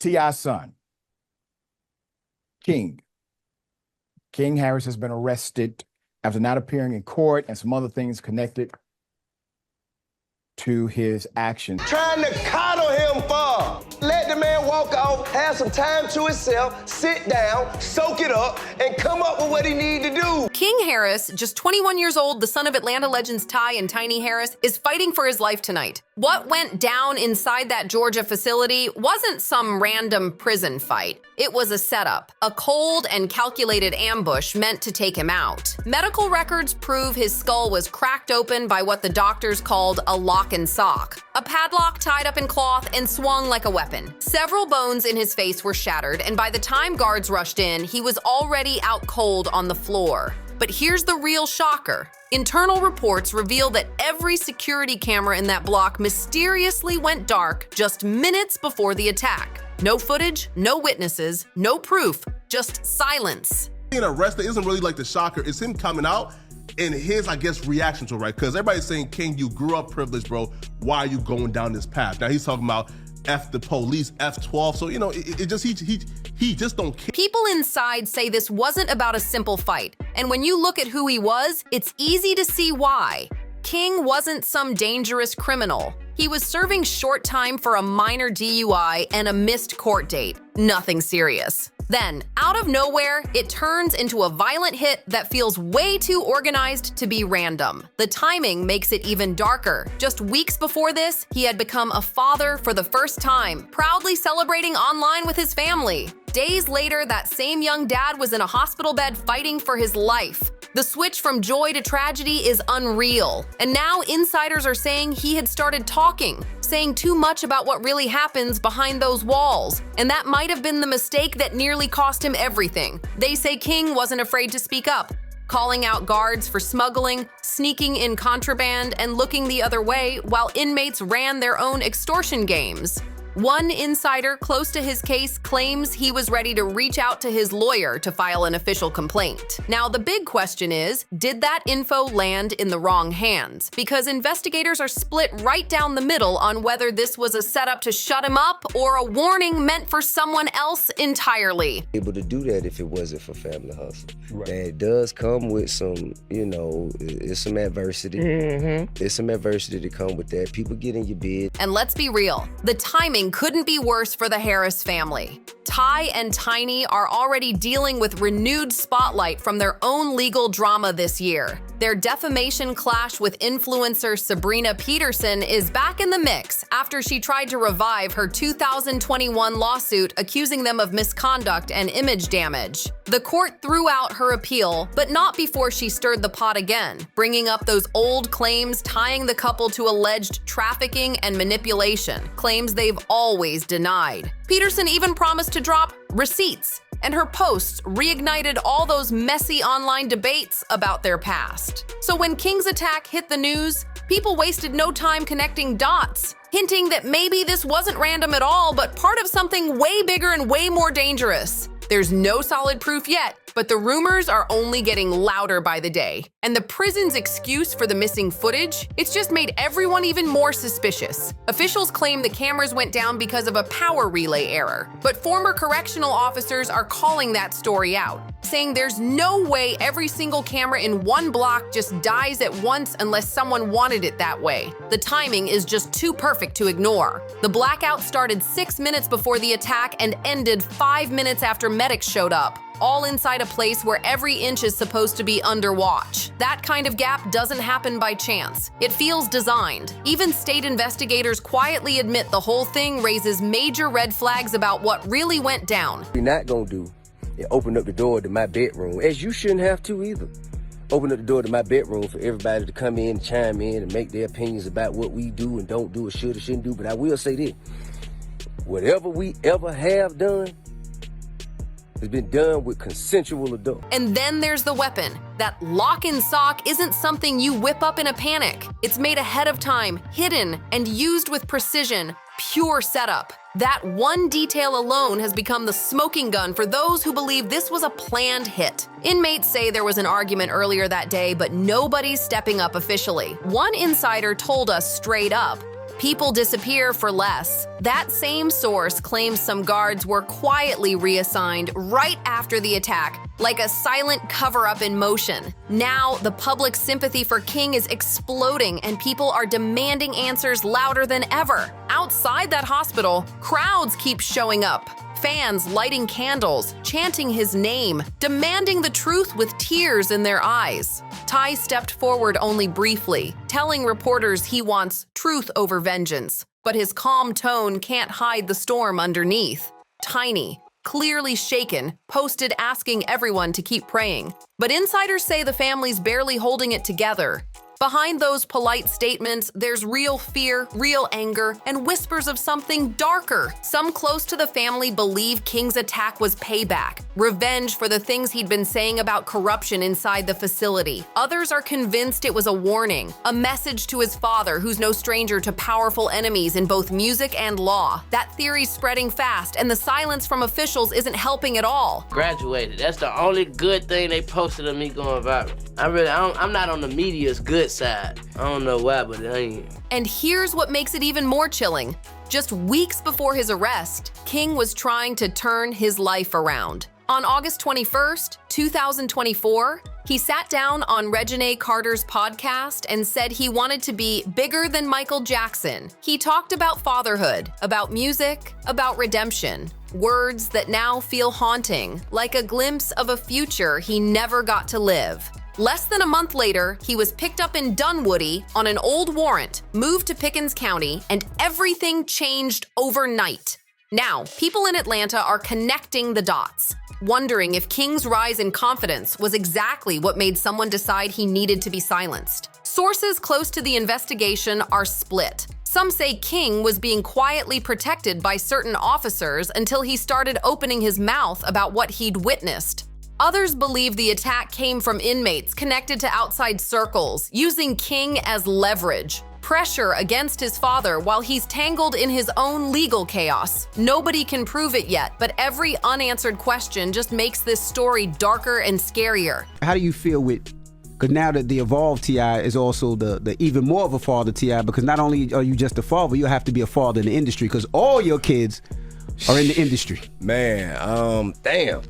T.I.'s son, King Harris, has been arrested after not appearing in court and some other things connected to his actions. Trying to coddle him for. Let the man walk off, have some time to himself, sit down, soak it up, and come up with what he need to do. King Harris, just 21 years old, the son of Atlanta legends Ty and Tiny Harris, is fighting for his life tonight. What went down inside that Georgia facility wasn't some random prison fight. It was a setup, a cold and calculated ambush meant to take him out. Medical records prove his skull was cracked open by what the doctors called a lock and sock, a padlock tied up in cloth and swung like a weapon. Several bones in his face were shattered, and by the time guards rushed in, he was already out cold on the floor. But here's the real shocker. Internal reports reveal that every security camera in that block mysteriously went dark just minutes before the attack. No footage, no witnesses, no proof, just silence. Being arrested isn't really like the shocker. It's him coming out and his, I guess, reaction to it, right? Because everybody's saying, King, you grew up privileged, bro. Why are you going down this path? Now he's talking about F the police, F12. So, you know, he just don't care. People inside say this wasn't about a simple fight. And when you look at who he was, it's easy to see why. King wasn't some dangerous criminal. He was serving short time for a minor DUI and a missed court date. Nothing serious. Then, out of nowhere, it turns into a violent hit that feels way too organized to be random. The timing makes it even darker. Just weeks before this, he had become a father for the first time, proudly celebrating online with his family. Days later, that same young dad was in a hospital bed fighting for his life. The switch from joy to tragedy is unreal. And now insiders are saying he had started talking, saying too much about what really happens behind those walls. And that might have been the mistake that nearly cost him everything. They say King wasn't afraid to speak up, calling out guards for smuggling, sneaking in contraband, and looking the other way while inmates ran their own extortion games. One insider close to his case claims he was ready to reach out to his lawyer to file an official complaint. Now, the big question is, did that info land in the wrong hands? Because investigators are split right down the middle on whether this was a setup to shut him up or a warning meant for someone else entirely. Able to do that if it wasn't for Family Hustle. Right. And it does come with some, you know, it's some adversity. It's some adversity to come with that. People get in your bed. And let's be real, the timing couldn't be worse for the Harris family. Ty and Tiny are already dealing with renewed spotlight from their own legal drama this year. Their defamation clash with influencer Sabrina Peterson is back in the mix after she tried to revive her 2021 lawsuit accusing them of misconduct and image damage. The court threw out her appeal, but not before she stirred the pot again, bringing up those old claims tying the couple to alleged trafficking and manipulation, claims they've always denied. Peterson even promised to drop receipts, and her posts reignited all those messy online debates about their past. So when King's attack hit the news, people wasted no time connecting dots, hinting that maybe this wasn't random at all, but part of something way bigger and way more dangerous. There's no solid proof yet, but the rumors are only getting louder by the day. And the prison's excuse for the missing footage, it's just made everyone even more suspicious. Officials claim the cameras went down because of a power relay error, but former correctional officers are calling that story out, saying there's no way every single camera in one block just dies at once unless someone wanted it that way. The timing is just too perfect to ignore. The blackout started 6 minutes before the attack and ended 5 minutes after medics showed up, all inside a place where every inch is supposed to be under watch. That kind of gap doesn't happen by chance. It feels designed. Even state investigators quietly admit the whole thing raises major red flags about what really went down. We're not gonna do is open up the door to my bedroom, as you shouldn't have to either. Open up the door to my bedroom for everybody to come in, chime in, and make their opinions about what we do and don't do or should or shouldn't do. But I will say this, whatever we ever have done, has been done with consensual adults. And then there's the weapon. That lock and sock isn't something you whip up in a panic. It's made ahead of time, hidden, and used with precision. Pure setup. That one detail alone has become the smoking gun for those who believe this was a planned hit. Inmates say there was an argument earlier that day, but nobody's stepping up officially. One insider told us straight up, People disappear for less. That same source claims some guards were quietly reassigned right after the attack, like a silent cover-up in motion. Now, the public sympathy for King is exploding and people are demanding answers louder than ever. Outside that hospital, crowds keep showing up. Fans lighting candles, chanting his name, demanding the truth with tears in their eyes. T.I stepped forward only briefly, telling reporters he wants truth over vengeance. But his calm tone can't hide the storm underneath. Tiny, clearly shaken, posted asking everyone to keep praying. But insiders say the family's barely holding it together. Behind those polite statements, there's real fear, real anger, and whispers of something darker. Some close to the family believe King's attack was payback, revenge for the things he'd been saying about corruption inside the facility. Others are convinced it was a warning, a message to his father, who's no stranger to powerful enemies in both music and law. That theory's spreading fast, and the silence from officials isn't helping at all. Graduated. That's the only good thing they posted of me going viral. I'm not on the media's good side. I don't know why, but it ain't. And here's what makes it even more chilling. Just weeks before his arrest, King was trying to turn his life around. On August 21st, 2024, he sat down on Reginae Carter's podcast and said he wanted to be bigger than Michael Jackson. He talked about fatherhood, about music, about redemption. Words that now feel haunting, like a glimpse of a future he never got to live. Less than a month later, he was picked up in Dunwoody on an old warrant, moved to Pickens County, and everything changed overnight. Now, people in Atlanta are connecting the dots, wondering if King's rise in confidence was exactly what made someone decide he needed to be silenced. Sources close to the investigation are split. Some say King was being quietly protected by certain officers until he started opening his mouth about what he'd witnessed. Others believe the attack came from inmates connected to outside circles, using King as leverage. Pressure against his father while he's tangled in his own legal chaos. Nobody can prove it yet, but every unanswered question just makes this story darker and scarier. How do you feel with, because now that the evolved T.I is also the even more of a father T.I, because not only are you just a father, you have to be a father in the industry, because all your kids are in the industry. Man, damn.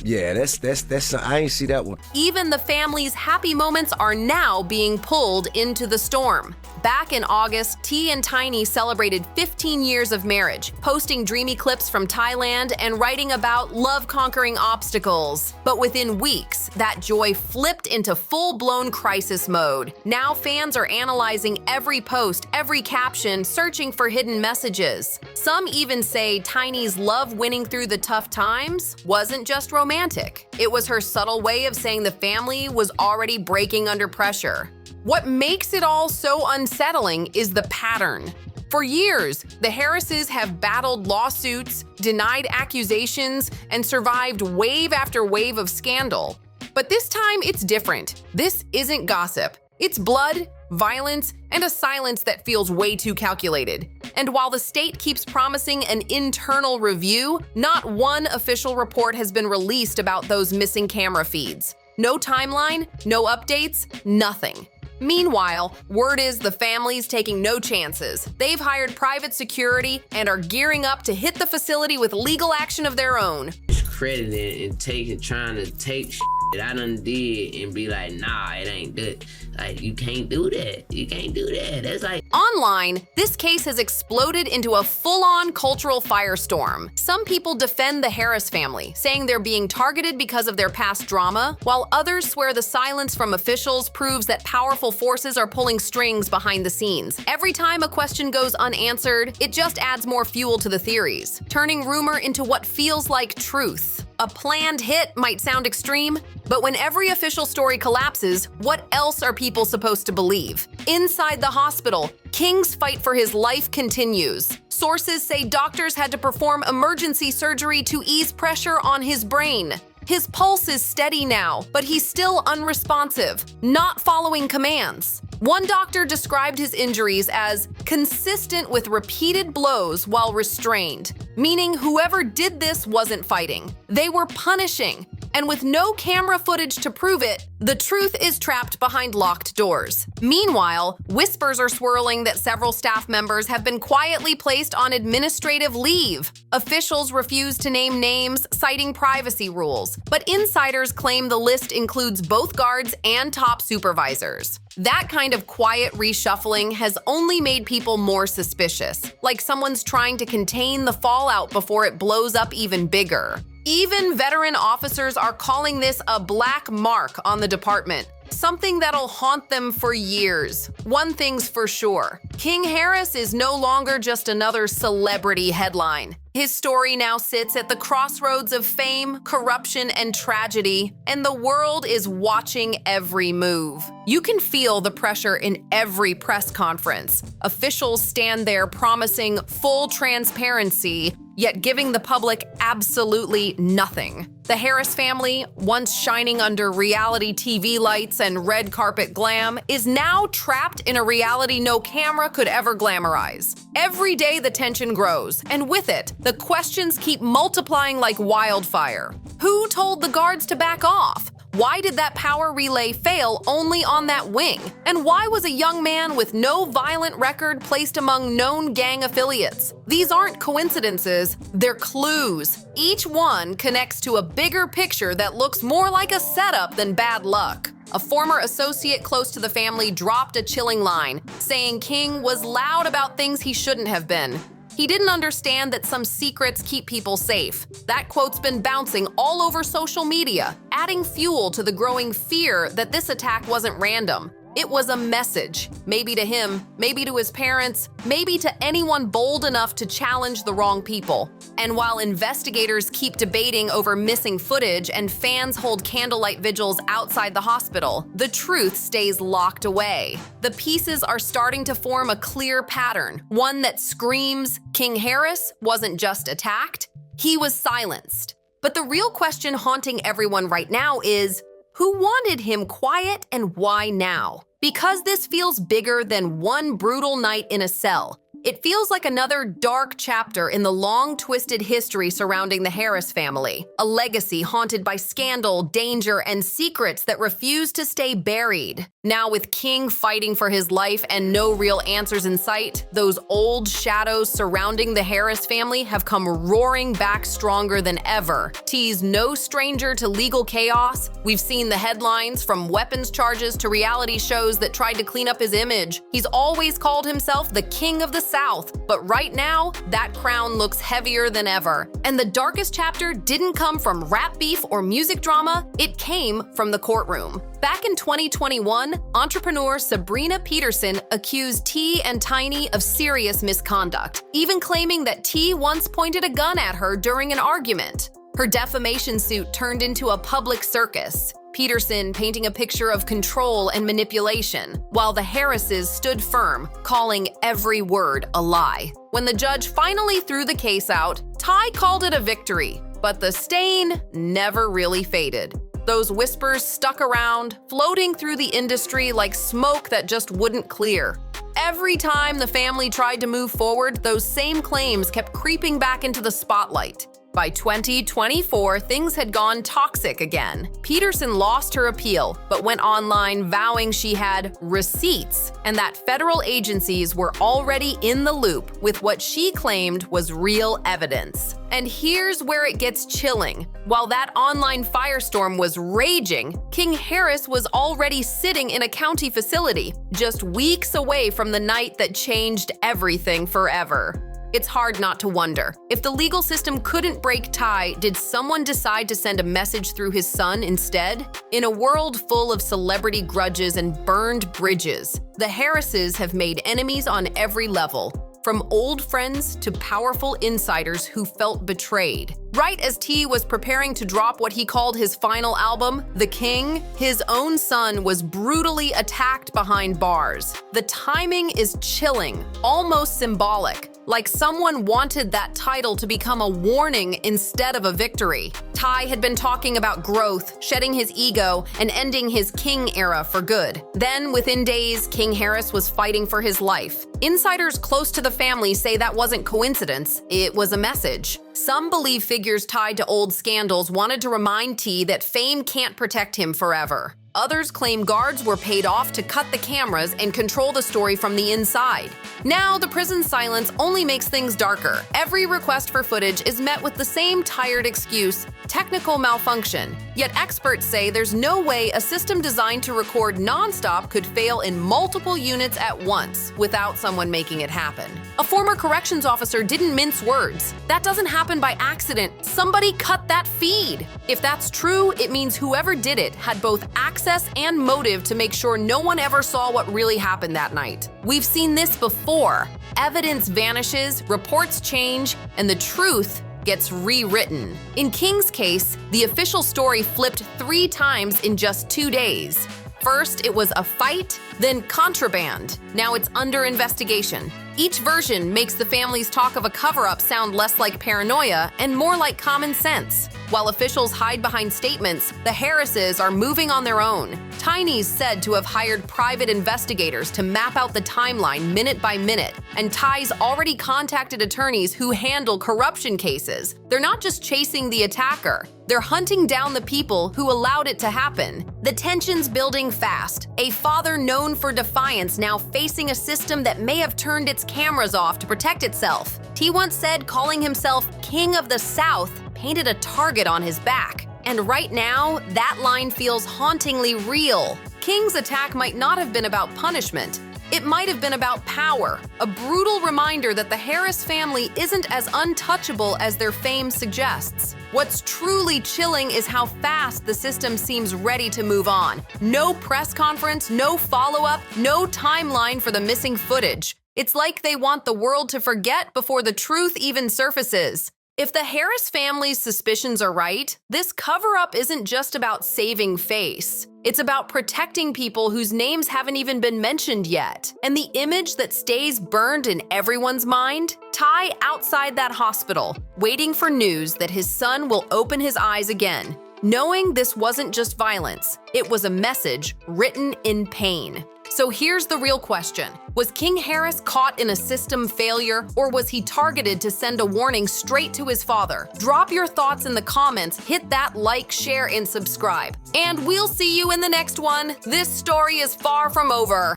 Yeah, that's I ain't see that one. Even the family's happy moments are now being pulled into the storm. Back in August, T and Tiny celebrated 15 years of marriage, posting dreamy clips from Thailand and writing about love conquering obstacles. But within weeks, that joy flipped into full-blown crisis mode. Now fans are analyzing every post, every caption, searching for hidden messages. Some even say Tiny's love winning through the tough times wasn't just romantic. It was her subtle way of saying the family was already breaking under pressure. What makes it all so unsettling is the pattern. For years, the Harrises have battled lawsuits, denied accusations, and survived wave after wave of scandal. But this time, it's different. This isn't gossip. It's blood, violence, and a silence that feels way too calculated. And while the state keeps promising an internal review, not one official report has been released about those missing camera feeds. No timeline, no updates, nothing. Meanwhile, word is the family's taking no chances. They've hired private security and are gearing up to hit the facility with legal action of their own. Crediting and trying to take that I done did and be like, nah, it ain't good. Like, you can't do that. You can't do that. That's like... Online, this case has exploded into a full-on cultural firestorm. Some people defend the Harris family, saying they're being targeted because of their past drama, while others swear the silence from officials proves that powerful forces are pulling strings behind the scenes. Every time a question goes unanswered, it just adds more fuel to the theories, turning rumor into what feels like truth. A planned hit might sound extreme, but when every official story collapses, what else are people supposed to believe? Inside the hospital, King's fight for his life continues. Sources say doctors had to perform emergency surgery to ease pressure on his brain. His pulse is steady now, but he's still unresponsive, not following commands. One doctor described his injuries as consistent with repeated blows while restrained, meaning whoever did this wasn't fighting. They were punishing. And with no camera footage to prove it, the truth is trapped behind locked doors. Meanwhile, whispers are swirling that several staff members have been quietly placed on administrative leave. Officials refuse to name names, citing privacy rules, but insiders claim the list includes both guards and top supervisors. That kind of quiet reshuffling has only made people more suspicious, like someone's trying to contain the fallout before it blows up even bigger. Even veteran officers are calling this a black mark on the department, something that'll haunt them for years. One thing's for sure, King Harris is no longer just another celebrity headline. His story now sits at the crossroads of fame, corruption, and tragedy, and the world is watching every move. You can feel the pressure in every press conference. Officials stand there promising full transparency, yet giving the public absolutely nothing. The Harris family, once shining under reality TV lights and red carpet glam, is now trapped in a reality no camera could ever glamorize. Every day the tension grows, and with it, the questions keep multiplying like wildfire. Who told the guards to back off? Why did that power relay fail only on that wing? And why was a young man with no violent record placed among known gang affiliates? These aren't coincidences, they're clues. Each one connects to a bigger picture that looks more like a setup than bad luck. A former associate close to the family dropped a chilling line, saying King was loud about things he shouldn't have been. He didn't understand that some secrets keep people safe. That quote's been bouncing all over social media, adding fuel to the growing fear that this attack wasn't random. It was a message, maybe to him, maybe to his parents, maybe to anyone bold enough to challenge the wrong people. And while investigators keep debating over missing footage and fans hold candlelight vigils outside the hospital, the truth stays locked away. The pieces are starting to form a clear pattern, one that screams King Harris wasn't just attacked, he was silenced. But the real question haunting everyone right now is, who wanted him quiet and why now? Because this feels bigger than one brutal night in a cell. It feels like another dark chapter in the long, twisted history surrounding the Harris family, a legacy haunted by scandal, danger, and secrets that refuse to stay buried. Now with King fighting for his life and no real answers in sight, those old shadows surrounding the Harris family have come roaring back stronger than ever. T's no stranger to legal chaos. We've seen the headlines from weapons charges to reality shows that tried to clean up his image. He's always called himself the King of the South, but right now, that crown looks heavier than ever. And the darkest chapter didn't come from rap beef or music drama, it came from the courtroom. Back in 2021, entrepreneur Sabrina Peterson accused T and Tiny of serious misconduct, even claiming that T once pointed a gun at her during an argument. Her defamation suit turned into a public circus, Peterson painting a picture of control and manipulation, while the Harrises stood firm, calling every word a lie. When the judge finally threw the case out, Ty called it a victory, but the stain never really faded. Those whispers stuck around, floating through the industry like smoke that just wouldn't clear. Every time the family tried to move forward, those same claims kept creeping back into the spotlight. By 2024, things had gone toxic again. Peterson lost her appeal, but went online vowing she had receipts and that federal agencies were already in the loop with what she claimed was real evidence. And here's where it gets chilling. While that online firestorm was raging, King Harris was already sitting in a county facility, just weeks away from the night that changed everything forever. It's hard not to wonder, if the legal system couldn't break Ty, did someone decide to send a message through his son instead? In a world full of celebrity grudges and burned bridges, the Harrises have made enemies on every level, from old friends to powerful insiders who felt betrayed. Right as T was preparing to drop what he called his final album, The King, his own son was brutally attacked behind bars. The timing is chilling, almost symbolic. like someone wanted that title to become a warning instead of a victory. Ty had been talking about growth, shedding his ego, and ending his King era for good. Then, within days, King Harris was fighting for his life. Insiders close to the family say that wasn't coincidence, it was a message. Some believe figures tied to old scandals wanted to remind T that fame can't protect him forever. Others claim guards were paid off to cut the cameras and control the story from the inside. Now, the prison silence only makes things darker. Every request for footage is met with the same tired excuse: technical malfunction. Yet experts say there's no way a system designed to record nonstop could fail in multiple units at once without someone making it happen. A former corrections officer didn't mince words. That doesn't happen by accident. Somebody cut that feed. If that's true, it means whoever did it had both access and motive to make sure no one ever saw what really happened that night. We've seen this before. Evidence vanishes, reports change, and the truth gets rewritten. In King's case, the official story flipped 3 times in just 2 days. First, it was a fight, then contraband. Now it's under investigation. Each version makes the family's talk of a cover-up sound less like paranoia and more like common sense. While officials hide behind statements, the Harrises are moving on their own. Tiny's said to have hired private investigators to map out the timeline minute by minute, and Ty's already contacted attorneys who handle corruption cases. They're not just chasing the attacker, they're hunting down the people who allowed it to happen. The tension's building fast. A father known for defiance now facing a system that may have turned its cameras off to protect itself. T once said calling himself King of the South painted a target on his back. And right now, that line feels hauntingly real. King's attack might not have been about punishment. It might have been about power, a brutal reminder that the Harris family isn't as untouchable as their fame suggests. What's truly chilling is how fast the system seems ready to move on. No press conference, no follow-up, no timeline for the missing footage. It's like they want the world to forget before the truth even surfaces. If the Harris family's suspicions are right, this cover-up isn't just about saving face. It's about protecting people whose names haven't even been mentioned yet. And the image that stays burned in everyone's mind? Ty outside that hospital, waiting for news that his son will open his eyes again, knowing this wasn't just violence, it was a message written in pain. So here's the real question. Was King Harris caught in a system failure, or was he targeted to send a warning straight to his father? Drop your thoughts in the comments, hit that like, share, and subscribe. And we'll see you in the next one. This story is far from over.